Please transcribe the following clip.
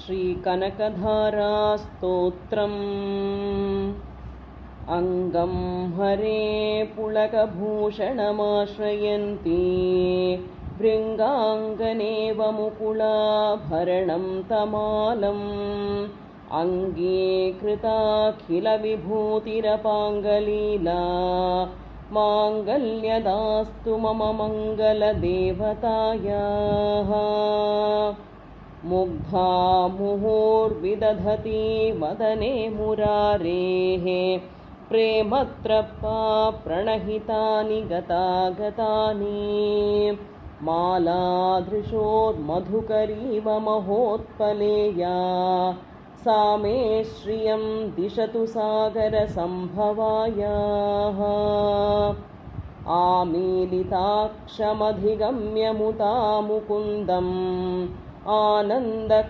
श्रीकनकधारास्तोत्रम् अङ्गं हरे पुलकभूषणमाश्रयन्ती भृङ्गाङ्गनेव मुकुलाभरणं तमालम् अङ्गीकृताखिलविभूतिरपाङ्गलीला माङ्गल्यदास्तु मम मङ्गलदेवतायाः। मुग्धा मुहुर्विदधती वदने मुरारेः प्रेमत्रप्पा प्रणहितानि गतागतानि मालादृशोर्मधुकरीव महोत्पलेया सा मे श्रियं दिशतु सागरसम्भवायाः। आमीलिताक्षमधिगम्य मुदा मुकुन्दम् आनन्द